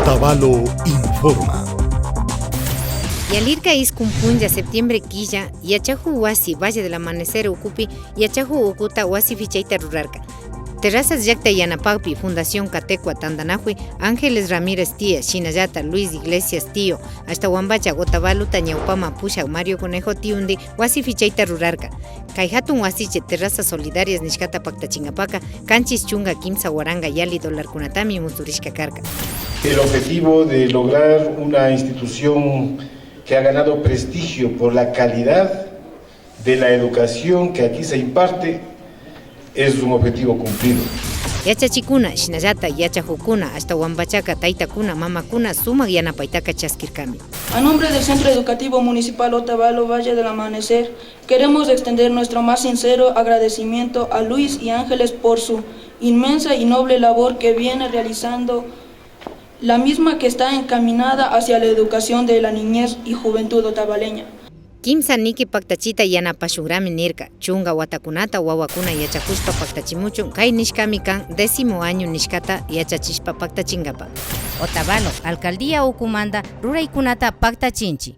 Otavalo informa. Yalirka iscumpunja septiembre quilla, yachahu wasi Valle del Amanecer ucupi, yachahu ukuta wasi fichaita rurarca. Terrazas Yacta Yanapaupi, Fundación Catecua Tandanahui, Ángeles Ramírez Tía, Shinayata, Luis Iglesias Tío, hasta Huambacha, Otavalo, Tañaupama, Pusha, Mario Conejo Tiundi, wasi fichaita rurarca. Kaihatun wasiche terrazas solidarias Nishkata Pacta Chingapaca, Canchis Chunga, Kimsa Waranga, Yali Dolar Kunatami, Muturishka Carca. El objetivo de lograr una institución que ha ganado prestigio por la calidad de la educación que aquí se imparte es un objetivo cumplido. Yachachikuna, Shinayata, Yachajukuna, hasta Huambachaca, Taitakuna, Mamakuna, Suma Yanapaitaka Chaskirkami. A nombre del Centro Educativo Municipal Otavalo Valle del Amanecer, queremos extender nuestro más sincero agradecimiento a Luis y Ángeles por su inmensa y noble labor que viene realizando, la misma que está encaminada hacia la educación de la niñez y juventud otavaleña. Kimsa Niki Pactachita Yanapashugrami Nirka, Chunga Watakunata, Wawakuna Yachakushpa Pactachimuchun, Kai Nishkami kan 10º año Nishkata Yachachishpa Pactachingapa. Otavalo, Alcaldía Ucumanda, Ruraykunata Pactachinchi.